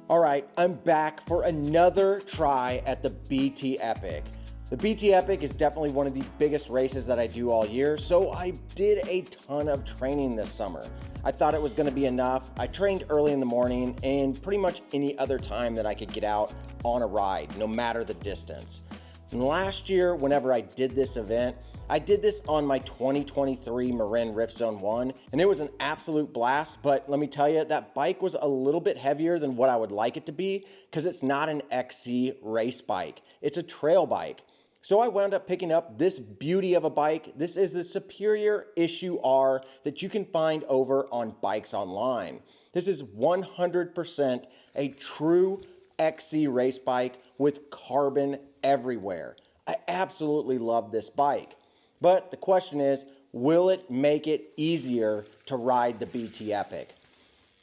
All right, I'm back for another try at the BT Epic. The BT Epic is definitely one of the biggest races that I do all year, so I did a ton of training this summer. I thought it was going to be enough. I trained early in the morning and pretty much any other time that I could get out on a ride, no matter the distance. And last year, whenever I did this event, I did this on my 2023 Marin Rift Zone 1, and it was an absolute blast, but let me tell you, that bike was a little bit heavier than what I would like it to be because it's not an XC race bike. It's a trail bike. So I wound up picking up this beauty of a bike. This is the Superior Issue R that you can find over on Bikes Online. This is 100% a true XC race bike with carbon everywhere. I absolutely love this bike. But the question is, will it make it easier to ride the BT Epic?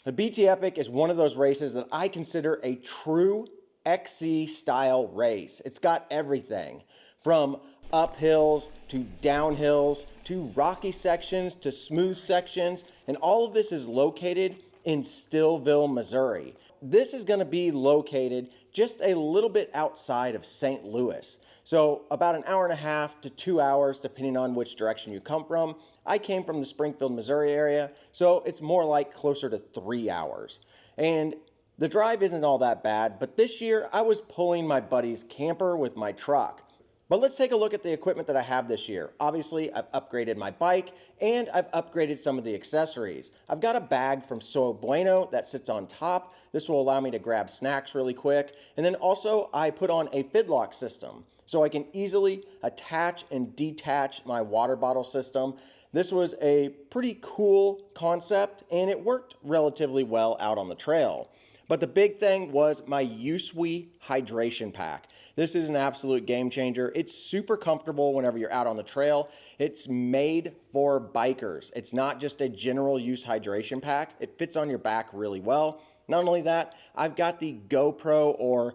The BT Epic is one of those races that I consider a true XC style race. It's got everything from uphills to downhills to rocky sections to smooth sections, and all of this is located in Stillville, Missouri. This is going to be located just a little bit outside of St. Louis. So about an hour and a half to 2 hours, depending on which direction you come from. I came from the Springfield, Missouri area, so it's more like closer to 3 hours. And the drive isn't all that bad, but this year I was pulling my buddy's camper with my truck. But let's take a look at the equipment that I have this year. Obviously, I've upgraded my bike and I've upgraded some of the accessories. I've got a bag from So Bueno that sits on top. This will allow me to grab snacks really quick. And then also I put on a fidlock system so I can easily attach and detach my water bottle system. This was a pretty cool concept and it worked relatively well out on the trail. But the big thing was my Usui hydration pack. This is an absolute game changer. It's super comfortable whenever you're out on the trail. It's made for bikers. It's not just a general use hydration pack. It fits on your back really well. Not only that, I've got the GoPro or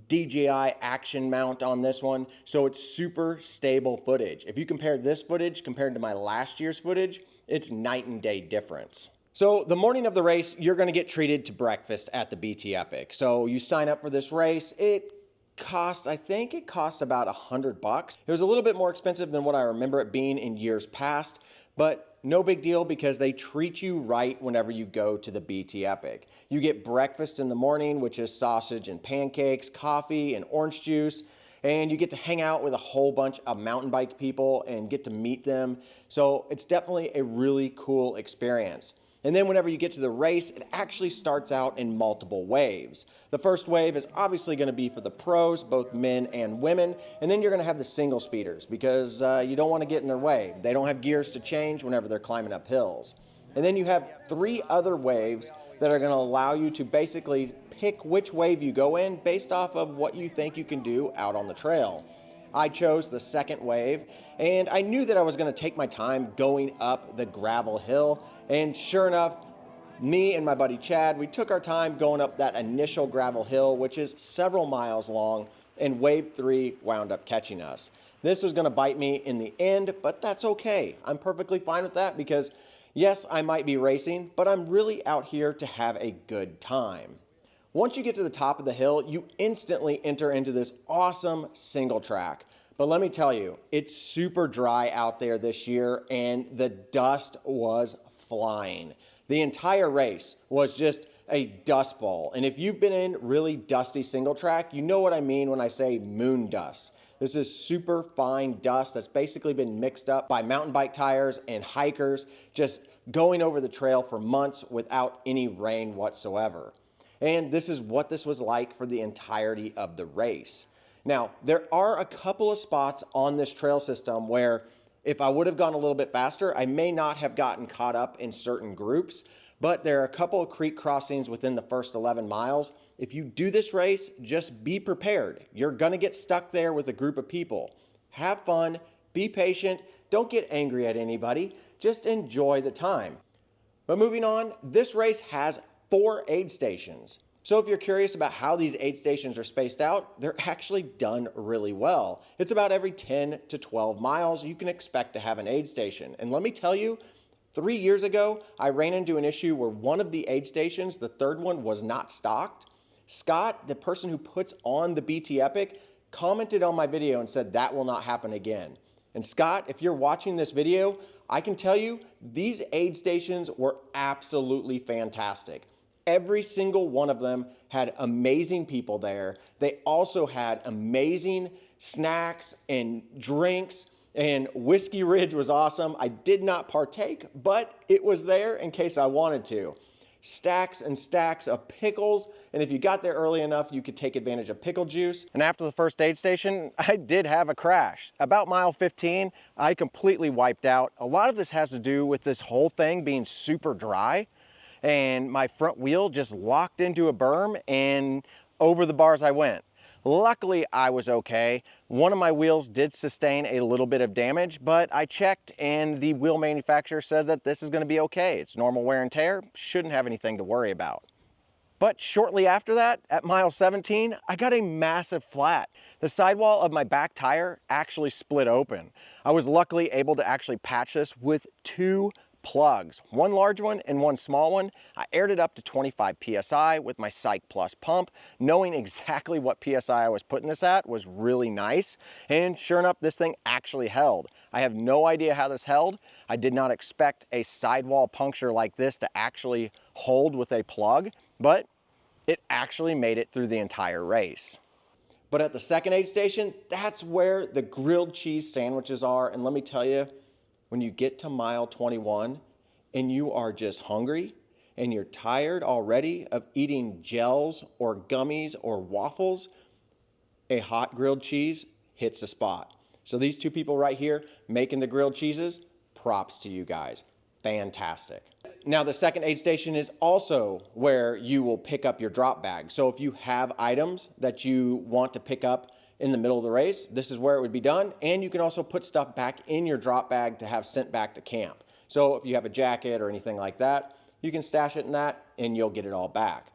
DJI action mount on this one, so it's super stable footage. If you compare this footage compared to my last year's footage, it's night and day difference. So the morning of the race, you're going to get treated to breakfast at the BT Epic. So you sign up for this race. I think it cost about $100. It was a little bit more expensive than what I remember it being in years past, but no big deal because they treat you right whenever you go to the BT Epic. You get breakfast in the morning, which is sausage and pancakes, coffee and orange juice, and you get to hang out with a whole bunch of mountain bike people and get to meet them. So it's definitely a really cool experience. And then whenever you get to the race, it actually starts out in multiple waves. The first wave is obviously going to be for the pros, both men and women. And then you're going to have the single speeders because you don't want to get in their way. They don't have gears to change whenever they're climbing up hills. And then you have 3 other waves that are going to allow you to basically pick which wave you go in based off of what you think you can do out on the trail. I chose the second wave, and I knew that I was going to take my time going up the gravel hill, and sure enough, me and my buddy Chad, we took our time going up that initial gravel hill, which is several miles long, and wave 3 wound up catching us. This was going to bite me in the end, but that's okay. I'm perfectly fine with that because, yes, I might be racing, but I'm really out here to have a good time. Once you get to the top of the hill, you instantly enter into this awesome single track. But let me tell you, it's super dry out there this year and the dust was flying. The entire race was just a dust bowl. And if you've been in really dusty single track, you know what I mean when I say moon dust. This is super fine dust that's basically been mixed up by mountain bike tires and hikers just going over the trail for months without any rain whatsoever. And this is what this was like for the entirety of the race. Now, there are a couple of spots on this trail system where if I would have gone a little bit faster, I may not have gotten caught up in certain groups, but there are a couple of creek crossings within the first 11 miles. If you do this race, just be prepared. You're gonna get stuck there with a group of people. Have fun, be patient, don't get angry at anybody, just enjoy the time. But moving on, this race has 4 aid stations. So if you're curious about how these aid stations are spaced out, they're actually done really well. It's about every 10 to 12 miles you can expect to have an aid station. And let me tell you, 3 years ago, I ran into an issue where one of the aid stations, the third one, was not stocked. Scott, the person who puts on the BT Epic, commented on my video and said that will not happen again. And Scott, if you're watching this video, I can tell you these aid stations were absolutely fantastic. Every single one of them had amazing people there. They also had amazing snacks and drinks, and Whiskey Ridge was awesome. I did not partake, but it was there in case I wanted to. Stacks and stacks of pickles, and if you got there early enough, you could take advantage of pickle juice. And after the first aid station, I did have a crash. About mile 15, I completely wiped out. A lot of this has to do with this whole thing being super dry, and my front wheel just locked into a berm, and over the bars I went. Luckily, I was okay. One of my wheels did sustain a little bit of damage, but I checked and the wheel manufacturer says that this is going to be okay. It's normal wear and tear, shouldn't have anything to worry about. But shortly after that, at mile 17, I got a massive flat. The sidewall of my back tire actually split open. I was luckily able to actually patch this with 2 plugs, one large one and one small one. I aired it up to 25 PSI with my Psych Plus pump. Knowing exactly what PSI I was putting this at was really nice. And sure enough, this thing actually held. I have no idea how this held. I did not expect a sidewall puncture like this to actually hold with a plug, but it actually made it through the entire race. But at the second aid station, that's where the grilled cheese sandwiches are. And let me tell you, when you get to mile 21 and you are just hungry and you're tired already of eating gels or gummies or waffles, a hot grilled cheese hits the spot. So these 2 people right here making the grilled cheeses, props to you guys. Fantastic. Now the second aid station is also where you will pick up your drop bag. So if you have items that you want to pick up in the middle of the race, this is where it would be done. And you can also put stuff back in your drop bag to have sent back to camp. So if you have a jacket or anything like that, you can stash it in that and you'll get it all back.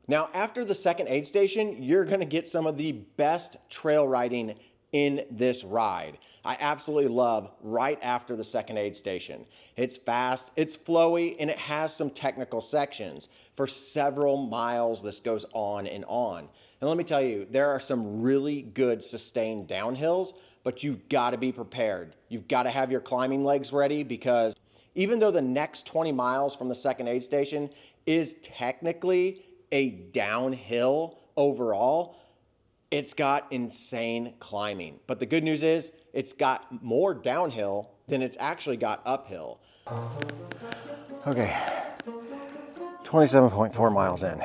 Now, after the second aid station, you're gonna get some of the best trail riding in this ride. I absolutely love right after the second aid station. It's fast, it's flowy, and it has some technical sections. For several miles, this goes on and on. And let me tell you, there are some really good sustained downhills, but you've gotta be prepared. You've gotta have your climbing legs ready, because even though the next 20 miles from the second aid station is technically a downhill overall, it's got insane climbing. But the good news is it's got more downhill than it's actually got uphill. Okay, 27.4 miles in.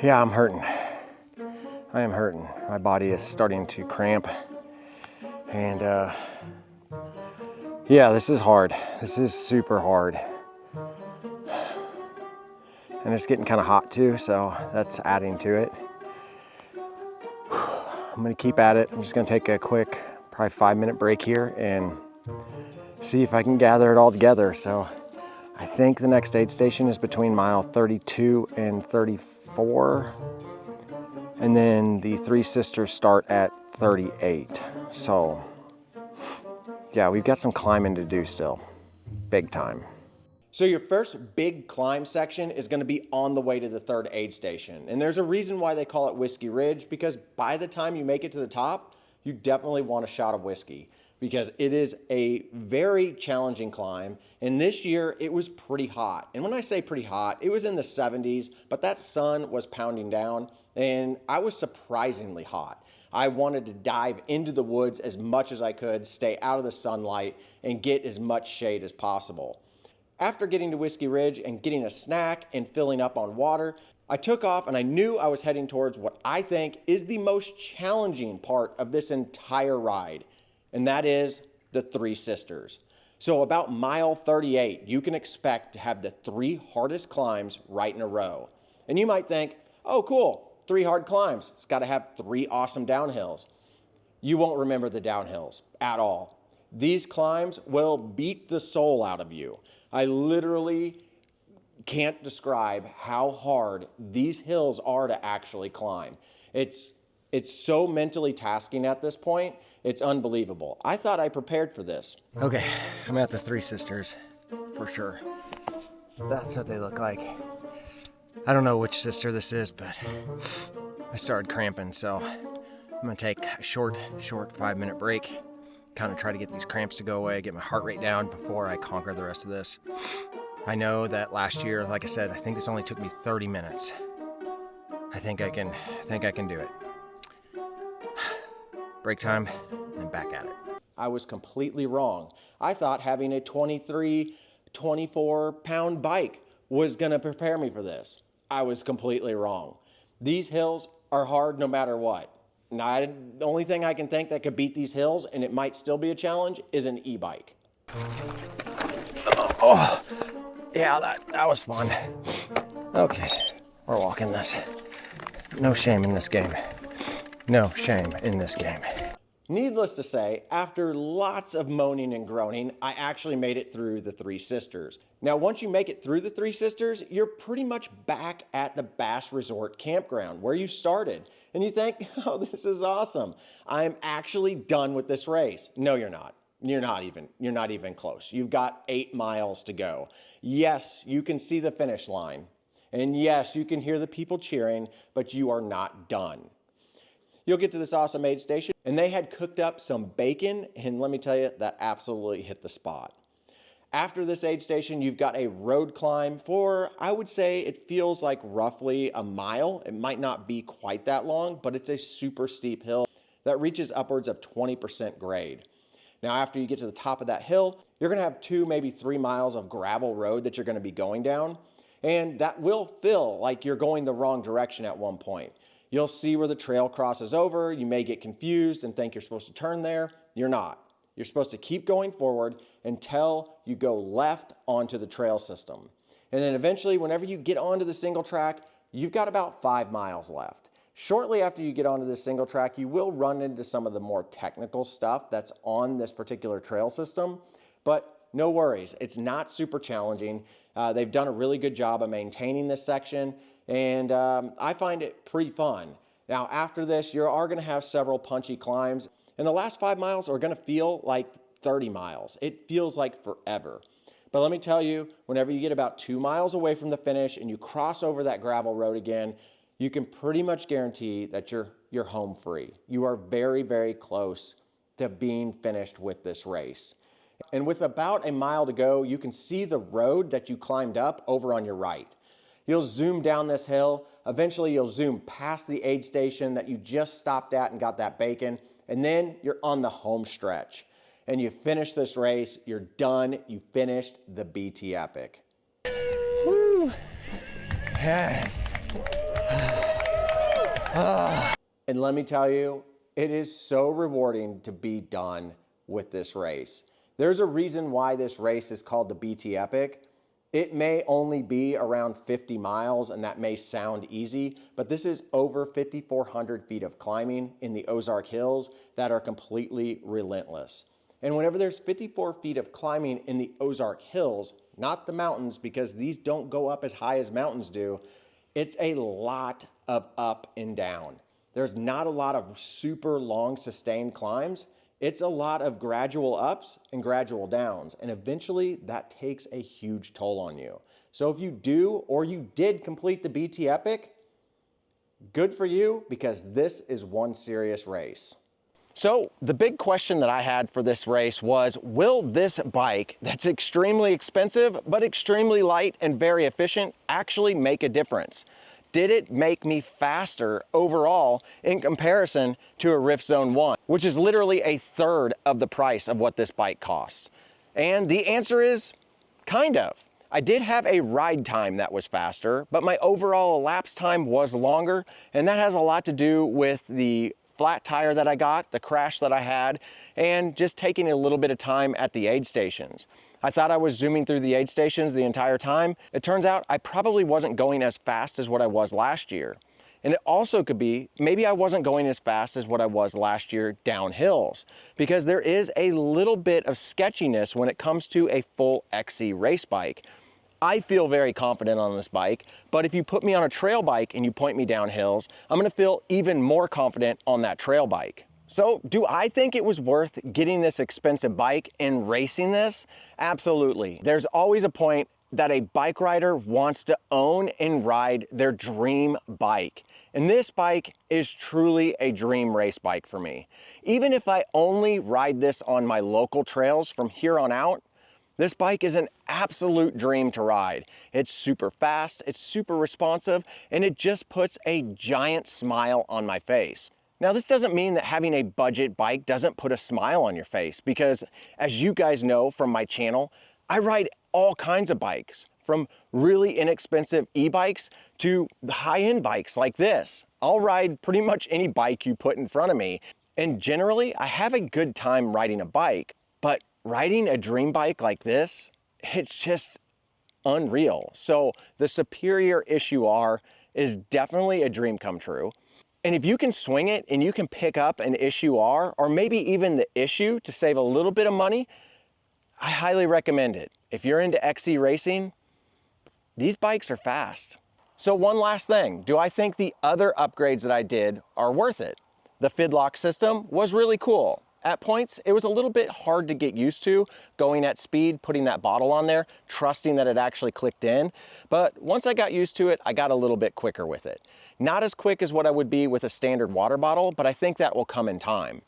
Yeah, I'm hurting. I am hurting. My body is starting to cramp. And yeah, this is hard. This is super hard. And it's getting kind of hot too, so that's adding to it. I'm gonna keep at it. I'm just gonna take a quick, probably 5-minute break here and see if I can gather it all together. So I think the next aid station is between mile 32 and 34. And then the Three Sisters start at 38. So yeah, we've got some climbing to do still, big time. So your first big climb section is gonna be on the way to the third aid station. And there's a reason why they call it Whiskey Ridge, because by the time you make it to the top, you definitely want a shot of whiskey, because it is a very challenging climb. And this year it was pretty hot. And when I say pretty hot, it was in the 70s, but that sun was pounding down and I was surprisingly hot. I wanted to dive into the woods as much as I could, stay out of the sunlight, and get as much shade as possible. After getting to Whiskey Ridge and getting a snack and filling up on water, I took off and I knew I was heading towards what I think is the most challenging part of this entire ride, and that is the Three Sisters. So about mile 38, you can expect to have the 3 hardest climbs right in a row. And you might think, oh cool, 3 hard climbs. It's gotta have 3 awesome downhills. You won't remember the downhills at all. These climbs will beat the soul out of you. I literally can't describe how hard these hills are to actually climb. It's so mentally tasking at this point, it's unbelievable. I thought I prepared for this. Okay, I'm at the Three Sisters, for sure. That's what they look like. I don't know which sister this is, but I started cramping, so I'm gonna take a short 5-minute break, kind of try to get these cramps to go away, get my heart rate down before I conquer the rest of this. I know that last year, like I said, I think this only took me 30 minutes. I think I can do it. Break time, and back at it. I was completely wrong. I thought having a 24 pound bike was gonna prepare me for this. I was completely wrong. These hills are hard no matter what. Now, the only thing I can think that could beat these hills, and it might still be a challenge, is an e-bike. Oh, yeah, that was fun. Okay, we're walking this. No shame in this game. No shame in this game. Needless to say, after lots of moaning and groaning, I actually made it through the Three Sisters. Now, once you make it through the Three Sisters, you're pretty much back at the Bass Resort Campground where you started. And you think, oh, this is awesome. I'm actually done with this race. No, you're not. You're not even close. You've got 8 miles to go. Yes, you can see the finish line. And yes, you can hear the people cheering, but you are not done. You'll get to this awesome aid station, and they had cooked up some bacon, and let me tell you, that absolutely hit the spot. After this aid station, you've got a road climb for, I would say it feels like roughly a mile. It might not be quite that long, but it's a super steep hill that reaches upwards of 20% grade. Now, after you get to the top of that hill, you're gonna have 2, maybe 3 miles of gravel road that you're gonna be going down, and that will feel like you're going the wrong direction at one point. You'll see where the trail crosses over. You may get confused and think you're supposed to turn there. You're not. You're supposed to keep going forward until you go left onto the trail system. And then eventually, whenever you get onto the single track, you've got about 5 miles left. Shortly after you get onto this single track, you will run into some of the more technical stuff that's on this particular trail system, but no worries. It's not super challenging. They've done a really good job of maintaining this section, and I find it pretty fun. Now, after this, you are gonna have several punchy climbs, and the last 5 miles are gonna feel like 30 miles. It feels like forever. But let me tell you, whenever you get about 2 miles away from the finish and you cross over that gravel road again, you can pretty much guarantee that you're home free. You are very, very close to being finished with this race. And with about a mile to go, you can see the road that you climbed up over on your right. You'll zoom down this hill. Eventually, you'll zoom past the aid station that you just stopped at and got that bacon. And then you're on the home stretch. And you finish this race. You're done. You finished the BT Epic. Woo! Yes. And let me tell you, it is so rewarding to be done with this race. There's a reason why this race is called the BT Epic. It may only be around 50 miles, and that may sound easy, but this is over 5,400 feet of climbing in the Ozark Hills that are completely relentless. And whenever there's 54 feet of climbing in the Ozark Hills, not the mountains, because these don't go up as high as mountains do, it's a lot of up and down. There's not a lot of super long sustained climbs. It's a lot of gradual ups and gradual downs, and eventually that takes a huge toll on you. So if you do or you did complete the BT Epic, good for you, because this is one serious race. So the big question that I had for this race was, will this bike that's extremely expensive but extremely light and very efficient actually make a difference? Did it make me faster overall in comparison to a Rift Zone 1, which is literally a third of the price of what this bike costs? And the answer is kind of. I did have a ride time that was faster, but my overall elapsed time was longer, and that has a lot to do with the flat tire that I got, the crash that I had, and just taking a little bit of time at the aid stations. I thought I was zooming through the aid stations the entire time. It turns out I probably wasn't going as fast as what I was last year. And it also could be, maybe I wasn't going as fast as what I was last year down hills, because there is a little bit of sketchiness when it comes to a full XC race bike. I feel very confident on this bike, but if you put me on a trail bike and you point me down hills, I'm gonna feel even more confident on that trail bike. So do I think it was worth getting this expensive bike and racing this? Absolutely. There's always a point that a bike rider wants to own and ride their dream bike. And this bike is truly a dream race bike for me. Even if I only ride this on my local trails from here on out, this bike is an absolute dream to ride. It's super fast, it's super responsive, and it just puts a giant smile on my face. Now, this doesn't mean that having a budget bike doesn't put a smile on your face, because as you guys know from my channel, I ride all kinds of bikes, from really inexpensive e-bikes to the high-end bikes like this. I'll ride pretty much any bike you put in front of me, and generally I have a good time riding a bike, but riding a dream bike like this, it's just unreal. So the Superior Issue R is definitely a dream come true. And if you can swing it and you can pick up an Issue R or maybe even the Issue to save a little bit of money, I highly recommend it. If you're into XC racing, these bikes are fast. So one last thing, do I think the other upgrades that I did are worth it? The Fidlock system was really cool. At points, it was a little bit hard to get used to, going at speed, putting that bottle on there, trusting that it actually clicked in. But once I got used to it, I got a little bit quicker with it. Not as quick as what I would be with a standard water bottle, but I think that will come in time.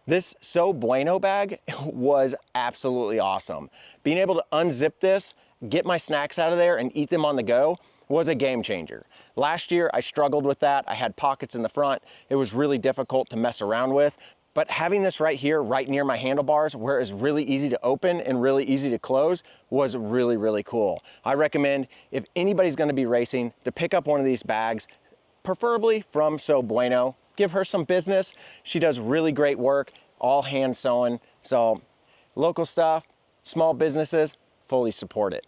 This So Bueno bag was absolutely awesome. Being able to unzip this, get my snacks out of there and eat them on the go was a game changer. Last year, I struggled with that. I had pockets in the front. It was really difficult to mess around with. But having this right here, right near my handlebars, where it's really easy to open and really easy to close, was really, really cool. I recommend, if anybody's gonna be racing, to pick up one of these bags, preferably from So Bueno. Give her some business. She does really great work, all hand sewn. So local stuff, small businesses, fully support it.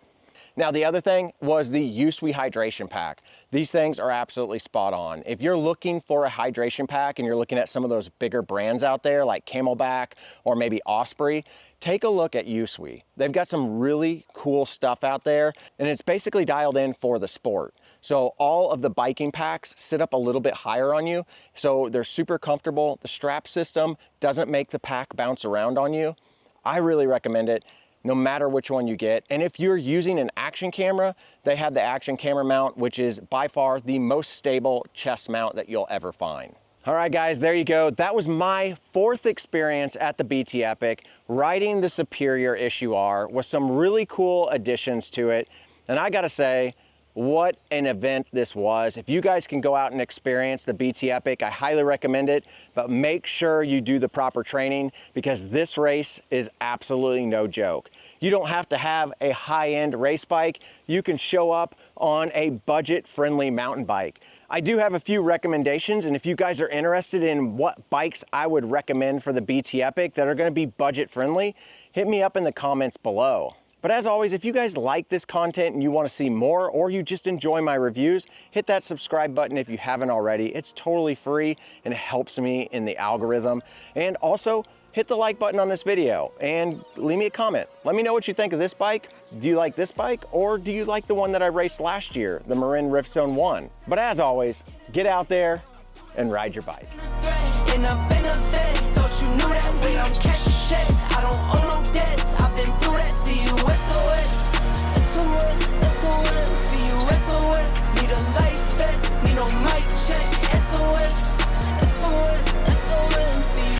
Now, the other thing was the USWE hydration pack. These things are absolutely spot on. If you're looking for a hydration pack and you're looking at some of those bigger brands out there like Camelback or maybe Osprey, take a look at USWE. They've got some really cool stuff out there, and it's basically dialed in for the sport. So all of the biking packs sit up a little bit higher on you, so they're super comfortable. The strap system doesn't make the pack bounce around on you. I really recommend it, no matter which one you get. And if you're using an action camera, they have the action camera mount, which is by far the most stable chest mount that you'll ever find. All right, guys, there you go. That was my 4th experience at the BT Epic, riding the Superior Issue R with some really cool additions to it. And I gotta say, what an event this was. If you guys can go out and experience the BT Epic, I highly recommend it, but make sure you do the proper training, because this race is absolutely no joke. You don't have to have a high-end race bike. You can show up on a budget-friendly mountain bike. I do have a few recommendations, and if you guys are interested in what bikes I would recommend for the BT Epic that are gonna be budget-friendly, hit me up in the comments below. But as always, if you guys like this content and you want to see more, or you just enjoy my reviews, hit that subscribe button if you haven't already. It's totally free and it helps me in the algorithm. And also, hit the like button on this video and leave me a comment. Let me know what you think of this bike. Do you like this bike, or do you like the one that I raced last year, the Marin Ripzone 1? But as always, get out there and ride your bike.